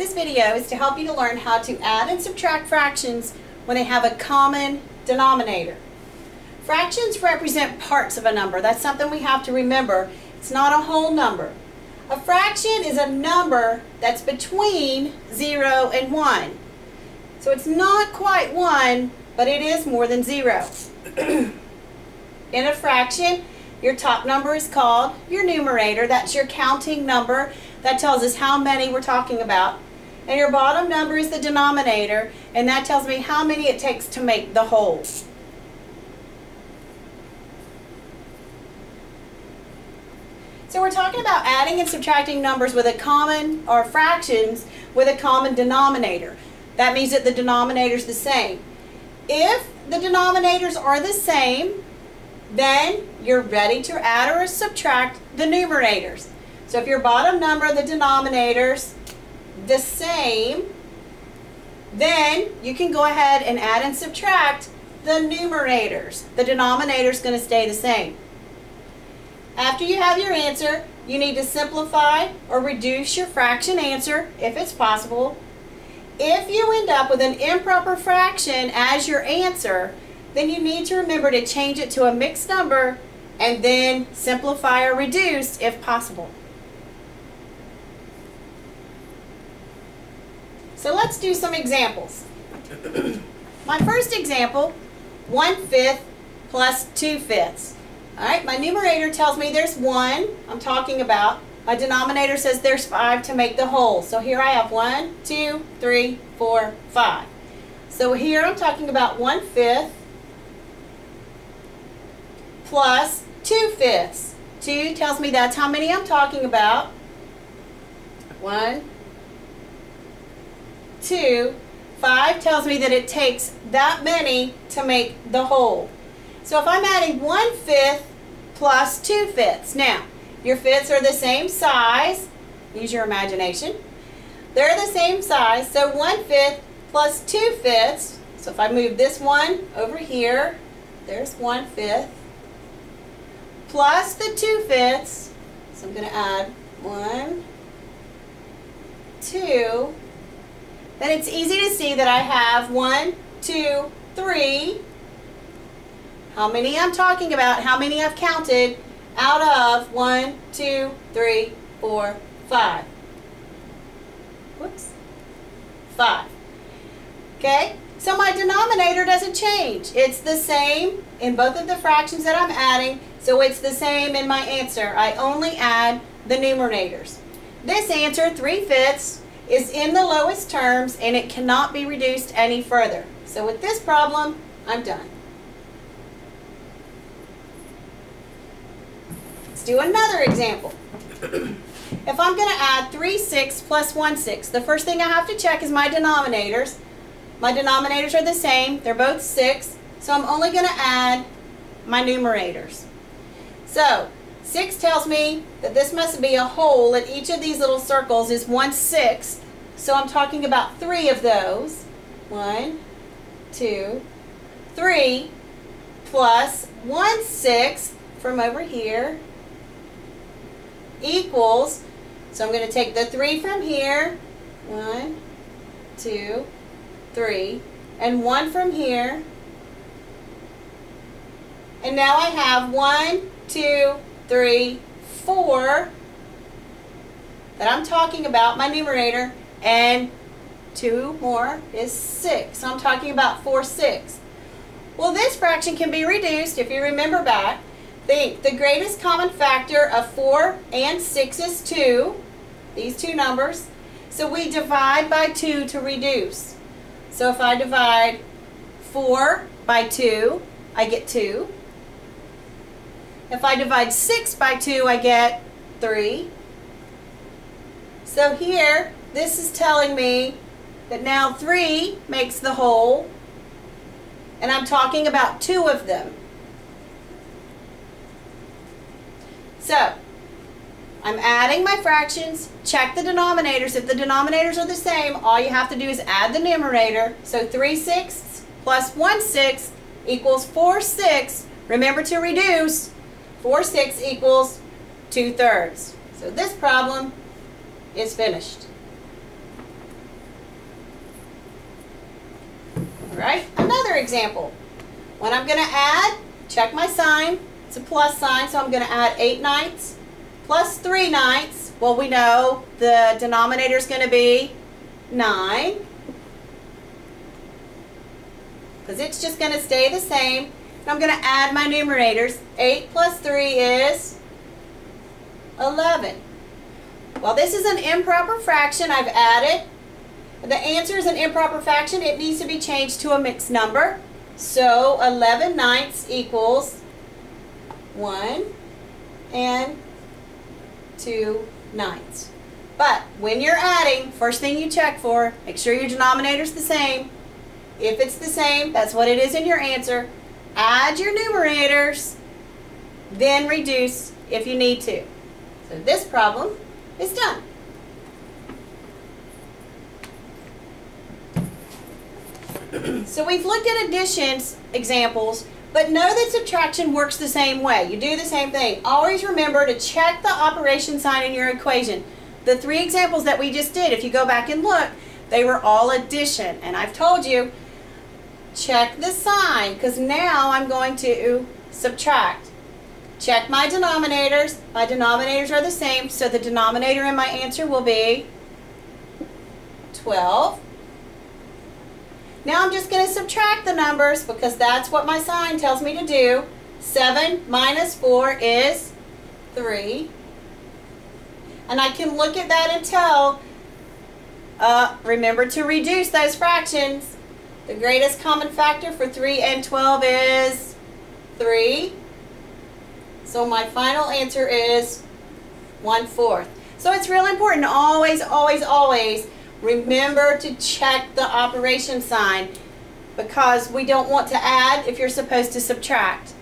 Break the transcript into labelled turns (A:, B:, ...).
A: This video is to help you to learn how to add and subtract fractions when they have a common denominator. Fractions represent parts of a number. That's something we have to remember. It's not a whole number. A fraction is a number that's between 0 and 1. So it's not quite 1, but it is more than 0. In a fraction, your top number is called your numerator. That's your counting number. That tells us how many we're talking about. And your bottom number is the denominator, and that tells me how many it takes to make the whole. So we're talking about adding and subtracting numbers with a common, or fractions with a common denominator. That means that the denominator is the same. If the denominators are the same, then you're ready to add or subtract the numerators. So if your bottom number, the denominators, the same, then you can go ahead and add and subtract the numerators. The denominator is going to stay the same. After you have your answer, you need to simplify or reduce your fraction answer if it's possible. If you end up with an improper fraction as your answer, then you need to remember to change it to a mixed number and then simplify or reduce if possible. So let's do some examples. My first example, 1/5 plus 2/5. Alright, my numerator tells me there's 1, I'm talking about. My denominator says there's 5 to make the whole. So here I have 1, 2, 3, 4, 5. So here I'm talking about 1/5 plus 2/5. 2 tells me that's how many I'm talking about. 1, 2, 5 tells me that it takes that many to make the whole. So if I'm adding 1/5 plus 2/5, now your fifths are the same size, use your imagination, they're the same size, so 1/5 plus 2/5, so if I move this one over here, there's 1/5, plus the 2/5, so I'm going to add 1, 2, then it's easy to see that I have 1, 2, 3. How many I'm talking about, how many I've counted out of 1, 2, 3, 4, 5. Whoops. 5. Okay, so my denominator doesn't change. It's the same in both of the fractions that I'm adding, so it's the same in my answer. I only add the numerators. This answer, 3/5, is in the lowest terms and it cannot be reduced any further. So with this problem, I'm done. Let's do another example. If I'm going to add 3/6 plus 1/6, the first thing I have to check is my denominators. My denominators are the same. They're both 6. So I'm only going to add my numerators. So 6 tells me that this must be a whole, and each of these little circles is 1/6. So I'm talking about 3 of those. 1, 2, 3, plus 1/6 from over here equals, so I'm going to take the 3 from here, 1, 2, 3, and 1 from here, and now I have 1, 2, 3, 4 that I'm talking about, my numerator, and 2 more is 6. So I'm talking about 4/6. Well, this fraction can be reduced if you remember back. Think, the greatest common factor of 4 and 6 is 2, these two numbers. So we divide by 2 to reduce. So if I divide 4 by 2, I get 2. If I divide 6 by 2, I get 3. So here, this is telling me that now 3 makes the whole, and I'm talking about 2 of them. So, I'm adding my fractions, check the denominators. If the denominators are the same, all you have to do is add the numerator. So 3/6 plus 1/6 equals 4/6. Remember to reduce. 4/6 equals 2/3. So this problem is finished. All right, another example. When I'm going to add, check my sign. It's a plus sign, so I'm going to add 8/9 plus 3/9. Well, we know the denominator is going to be 9, because it's just going to stay the same. And I'm going to add my numerators. 8 plus 3 is 11. Well, this is an improper fraction. I've added. The answer is an improper fraction. It needs to be changed to a mixed number. So 11/9 equals 1 and 2/9. But when you're adding, first thing you check for, make sure your denominator is the same. If it's the same, that's what it is in your answer. Add your numerators, then reduce if you need to. So this problem is done. So we've looked at additions examples, but know that subtraction works the same way. You do the same thing. Always remember to check the operation sign in your equation. The 3 examples that we just did, if you go back and look, they were all addition. And I've told you, check the sign, because now I'm going to subtract. Check my denominators. My denominators are the same, so the denominator in my answer will be 12. Now I'm just going to subtract the numbers because that's what my sign tells me to do. 7 minus 4 is 3. And I can look at that and tell, remember to reduce those fractions. The greatest common factor for 3 and 12 is 3. So my final answer is 1/4. So it's really important to always, always, always remember to check the operation sign, because we don't want to add if you're supposed to subtract.